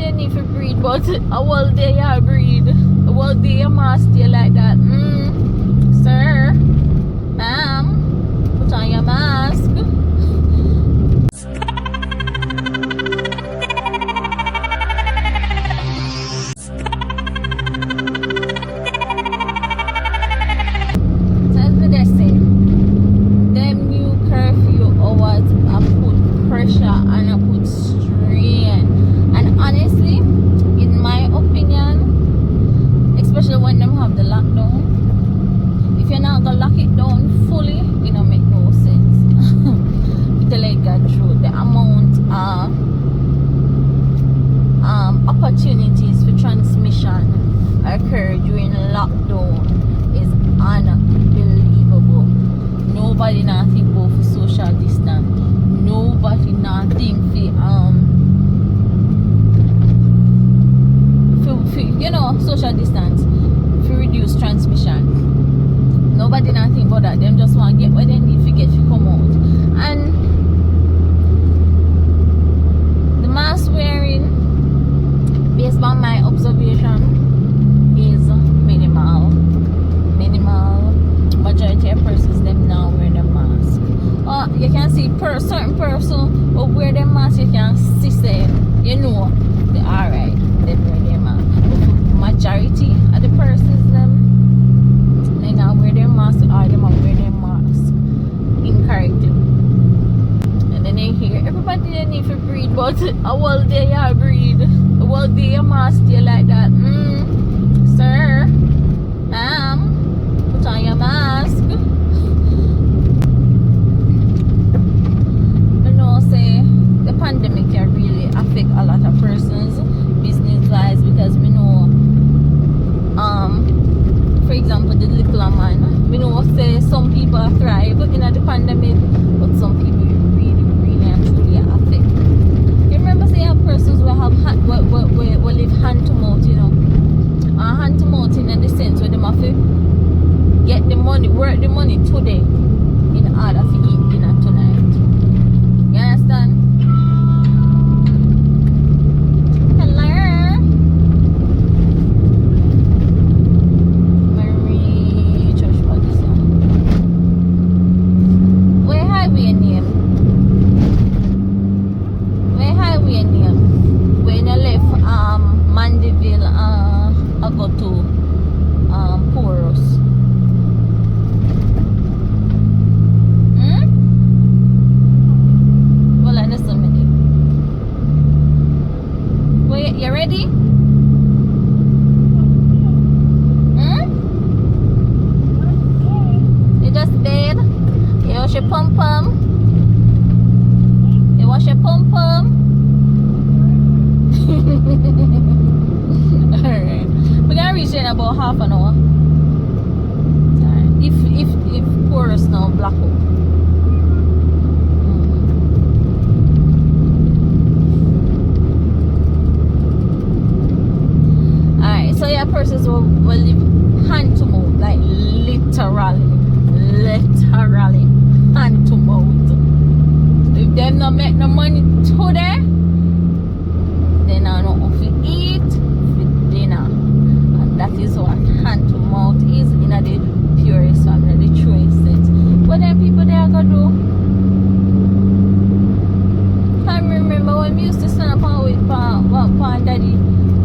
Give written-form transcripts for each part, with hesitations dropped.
didn't need to breathe, but a whole day I breathe. A whole day I must stay like that. Sir, ma'am, put on your mask. Tell me they say, them new curfew hours I put pressure and I put strain. And honestly, in my opinion, especially when them have the lockdown, if you're not gonna lock it down fully, it don't make no sense. To like that true, the amount of opportunities for transmission occur during lockdown is unbelievable. Nobody not think about for social distance. Nobody not think for you know, social distance to reduce transmission. Nobody not think about that. Them just want to get what they need to get to come out. And the mask wearing, based on my observation, is minimal. Majority of persons them now wear the mask. You can see certain person who wear the mask, you can see say, you know, they alright, they wear their mask. But majority of the persons them, they not wear their mask or they might wear their mask incorrectly. And then they hear everybody they need to breathe, but a whole day I breathe. A whole day I must stay like that. Sir, ma'am, put on your mask. You know, say the pandemic can really affect a lot of persons business wise, because we know, for example, the little man, we know say some people thrive in the pandemic, but some people really and truly affect. You remember say persons will have will live hand to mouth, you know. Hand to mouth in the sense where they have to get the money, work the money today in order to eat dinner tonight. You understand? Hello? Marie Church Patterson. Where highway name? Where highway name? When you left Mandeville, I go to Porus. Well, I just a minute. Wait, you ready? You just dead? You wash your pum pum? You wash your pum pum? Alright. We're gonna reach in about half an hour. Alright. If Porus now black out. Alright, so yeah, persons will live hand to mouth, like literally hand to mouth. If them not make no money today, they not know if we eat for dinner. And that is what hand to mouth is in the purest form, in the truest sense. What them people they are gonna do? I remember when we used to stand up and wait for daddy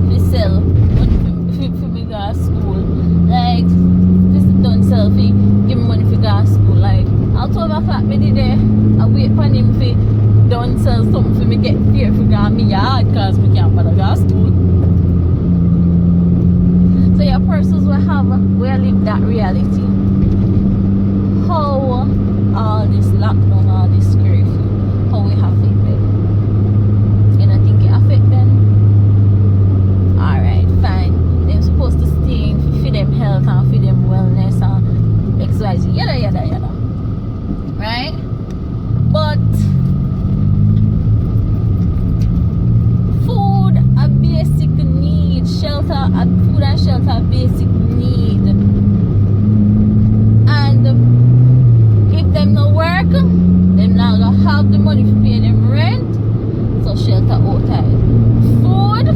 to sell for me go to school. Like, just don't sell for give me money for go to school. Like, I'll 12 o'clock me did there. I wait for him for don't sell something for me get fear for go to me yard because me can't bother go to school. So your persons will live that reality. How all this lockdown, all this curfew, how we affect them. You don't think it affect them? Alright, fine. They're supposed to stay for them health and for them wellness and XYZ, yada. Right? But food a basic need, food and shelter a basic need. And if them no work, them not gonna have the money to pay them rent, so shelter outside. Food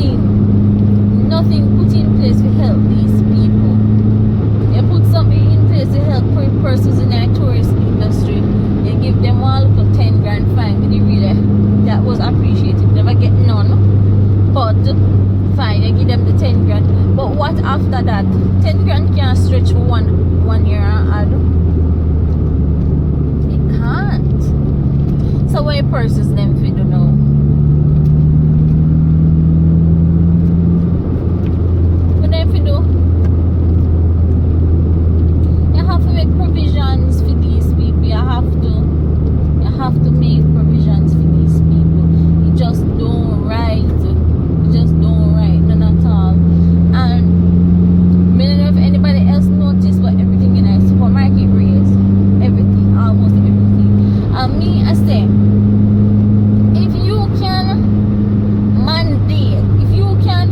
nothing put in place to help these people. You put something in place to help persons in the tourist industry. You give them all a 10 grand fine. Really, really, that was appreciated. Never get none. But fine, you give them the 10 grand. But what after that? 10 grand can't stretch for one year and add. It can't. So what persons them for do now? What them for do? You have to make provisions for these people. You have to make provisions for these people. It just don't right. It just don't right. None at all. And I don't know if anybody else noticed, but everything in a supermarket raised. Everything, almost everything. And me, I say, if you can mandate, if you can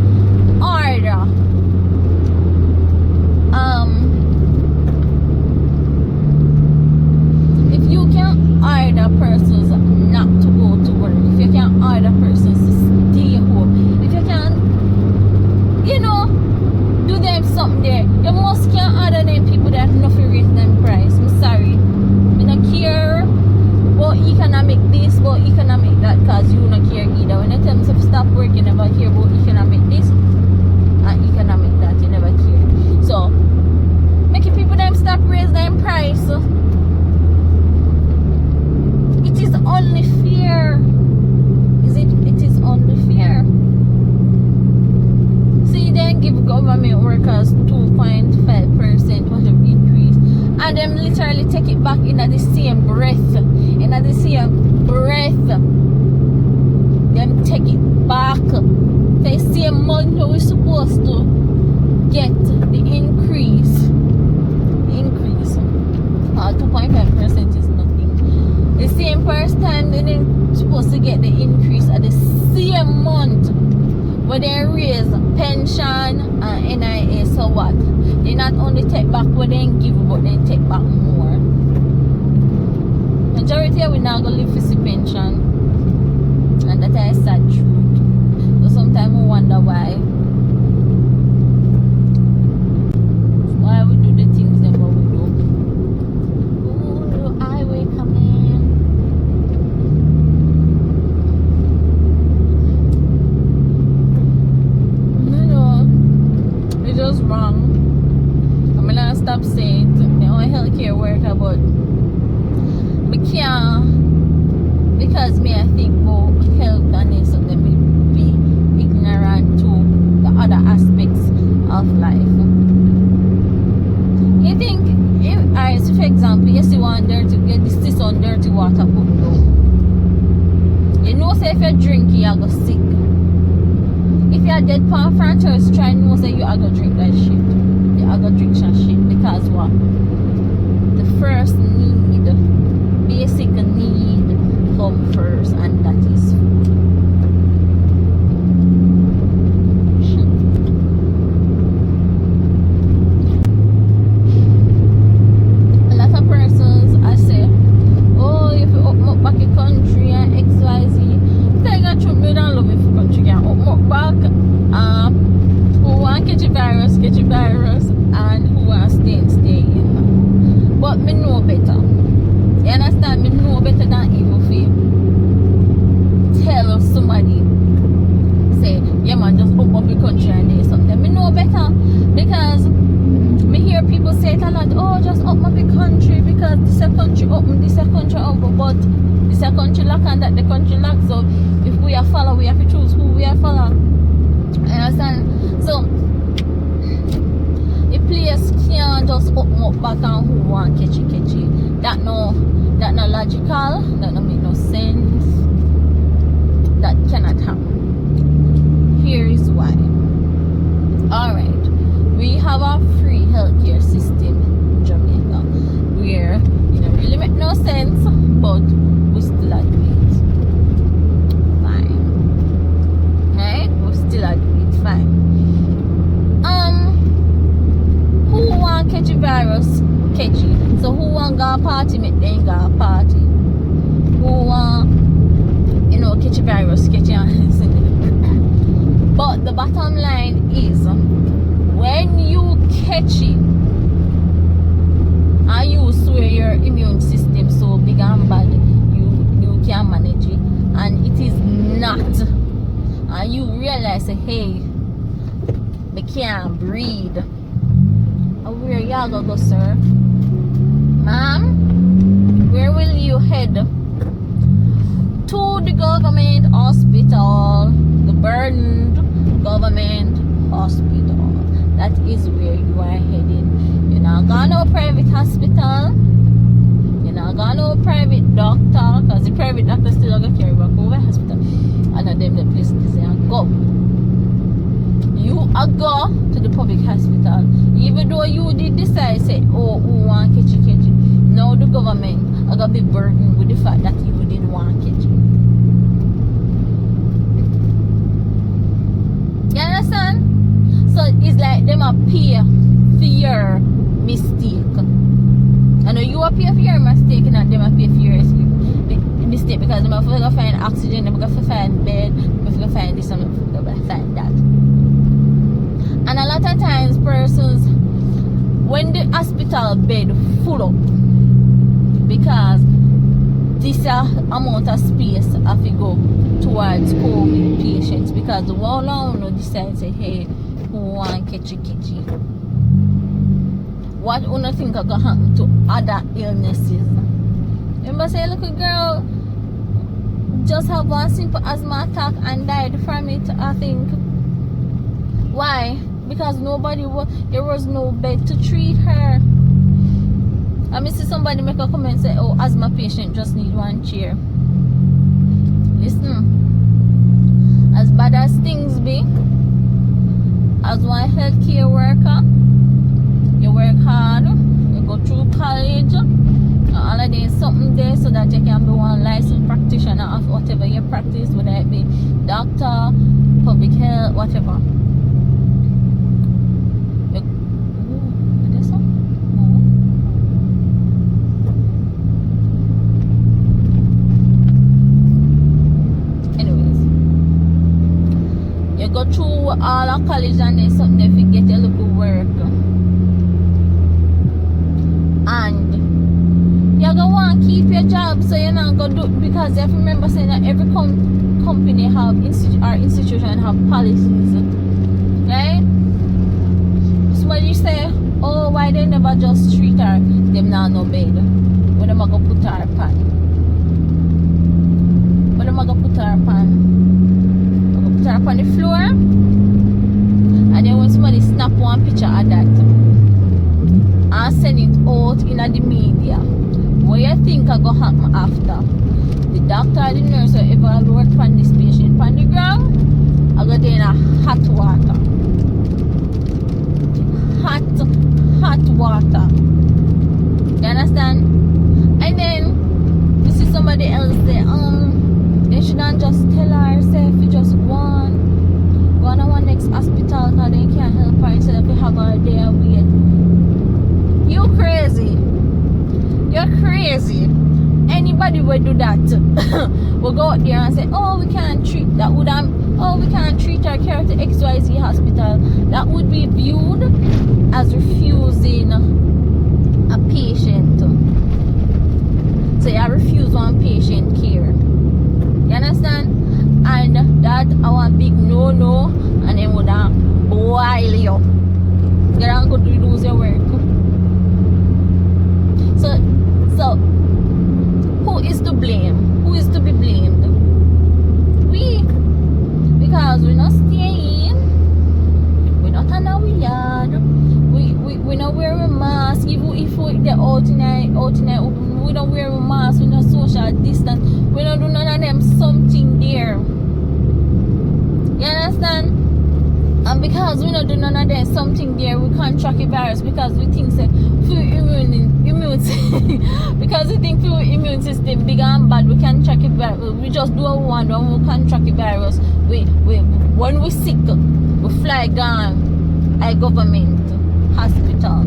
order, if you can order persons not to go to work, if you can order persons to stay home, if you can, do them something there, you must can order them people that nothing raise them price. I'm sorry. I don't care about economic this, about economic that, because you don't care either. When you tell me to stop work, you never care about economic this and economic that, you never care. So, making people them stop raise them price. It is only fair. It is only fair. See, then give government workers 2.5% was an increase, and them literally take it back in the same breath. In the same breath, them take it back. The same month we're supposed to get the increase. The increase. 2.5% is nothing. The same first time they're supposed to get the increase at the same month where they raise pension and NIA. So what? They not only take back what they give, but they take back more. Majority of we now go live for the pension, and that is sad truth. So sometimes we wonder why we do the things that what we do. Ooh, little highway coming. It's just wrong. I'm gonna stop saying it. I'm a healthcare worker, but we can't, because me I think about health and this, so let me be ignorant to the other aspects of life. You think, alright, so for example, you see one dirty, you see some dirty water put down. You know, say if you drink, you go sick. If you are dead pan franchise, try and know say you are gonna drink that shit. You are gonna drink that shit because what? The first need, basic need, come first, and that is food. A lot of persons I say, oh, if you open up back a country and XYZ, tell you truth, me don't love if the country can open up back. Who want catch a virus, and who want stay in. But me know better. You understand? Me know better than evil feel. Tell somebody, say, yeah man, just open up the country and do something. Me know better, because me hear people say it a lot, oh, just open up the country because this a country open, this a country open, but this a country lock and that the country lock. So if we are follow, we have to choose who we are follow. You understand? So the place can't just open up back and who want catchy. That no logical, that no make no sense. That cannot happen. Here is why. Alright, we have a free healthcare system in Jamaica where it don't really make no sense, but we still do it. Fine. Right? We still do it. Fine. Who want catch a virus? Catch it. So who want go a party? Make them go a party. Who want catch a virus? Catch it and send it. But bottom line is, when you catch it and you swear your immune system so big and bad, you can manage it, and it is not, and you realize, hey, I can't breathe. Where y'all go, sir? Ma'am, where will you head? To the government hospital, the burdened government hospital. That is where you are heading. You're not going to a private hospital. You're not going to a private doctor, because the private doctor still going to carry back over hospital. And then the place is there. Go. You are go to the public hospital. Even though you did decide, say, oh, who want catch it. Now the government are going to be burdened with the fact that you didn't want catch it. You understand? So it's like them a pay for your mistake. I know you are pay for your mistake, and them a pay for your mistake, because them have to find oxygen, them have to find bed, them have to find this, and them have to find that. And a lot of times persons, when the hospital bed full up, because this amount of space have to go towards COVID patients, because the wall on decide say, hey, who want catchy. What do you think are going to happen to other illnesses? Remember say, look, a girl just have one simple asthma attack and died from it, I think. Why? Because there was no bed to treat her. I see somebody make a comment say, oh, asthma patient just need one chair. Listen, as bad as things be, as one healthcare worker, you work hard, you go through college, all of there is something there so that you can be one licensed practitioner of whatever you practice, whether it be doctor, public health, whatever. Go through all our college and then something if you get a little work, and you're gonna want to keep your job, so you're not gonna do it, because you have to remember saying that every company have institution have policies, right? Somebody say, oh, why they never just treat her, them now no bed, when them gonna put her pan, when them gonna put her pan up on the floor, and then when somebody snap one picture of that and send it out in the media, what you think are gonna happen after? The doctor or the nurse or ever work on this patient on the ground, I got in a hot water. Hot water. You understand? And then you see somebody else say, they shouldn't just tell herself you just go on to our next hospital, because they can't help her instead of have her there wait. You crazy. You're crazy. Anybody would do that. We'll go out there and say, oh, we can't treat that. We can't treat her, care to XYZ hospital. That would be viewed as refusing a patient. So you refuse one patient care. You understand? And that our big no, and then would boil you. You're not going to lose your work. So who is to blame? Who is to be blamed? We. Because we're not staying. We're not on our yard. We're not wearing a mask. Even if we're out tonight, we don't wear a mask. We're not social distance. We don't do none of them something there. You understand? And because we don't do none of them something there, we can't track a virus, because we think say immune because we think through immune system big and bad, we can track a virus. We just do what we want and we can track a virus. When we sick, we fly gone a government hospital.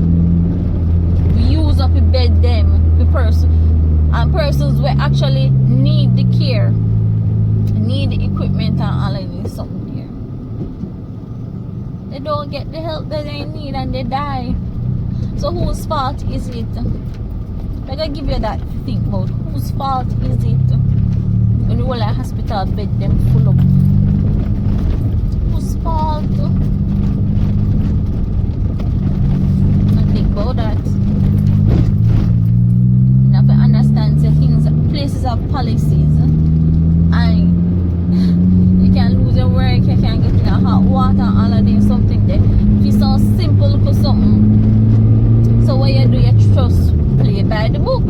We use up a bed them the person, and persons will actually need the care, need the equipment and all of this something here. they don't get the help that they need and they die. So whose fault is it? I gotta give you that to think about. Whose fault is it? When the whole hospital bed them full up. Whose fault? I think about that. Now if I understand the things, places have policies and you can lose your work, you can get in a hot water, all of this, something there. If it's so simple for something. So what you do, you trust play by the book.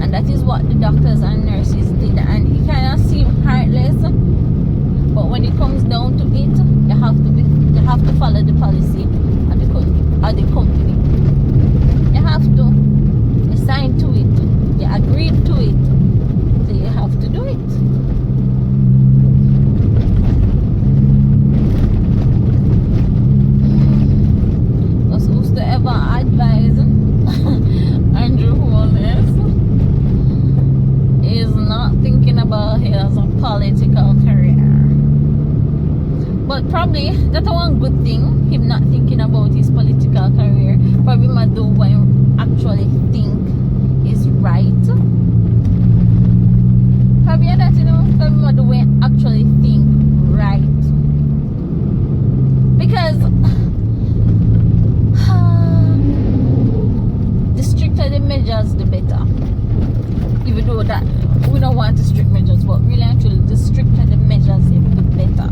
And that is what the doctors and nurses did. And it kind of seems heartless. But when it comes down to it, you have to follow the policy of the company. You have to. You sign to it. You agreed to it. So you have to do it. Because who's to ever advise Andrew Holness is not thinking about his political career. But probably that's one good thing, him not thinking about his political career. Probably might do what he actually think is right. Probably that, probably might do what he actually think right. Because the stricter the measures, the better. Even though that we don't want the strict measures, but really actually the stricter the measures, the better.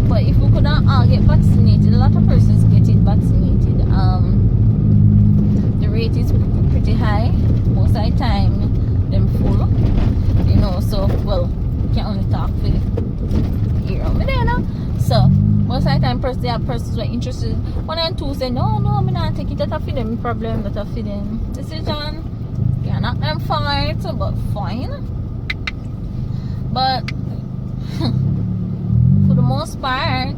But if we couldn't all get vaccinated, a lot of persons getting vaccinated. The rate is pretty high. Most of the time, them full. So well, you can only talk for here over there now. So most of the time, there are persons who are interested. 1 and 2 say, no, I'm not taking it. That's for them problem. That's for them decision. You're not them fight, but fine. But for the most part,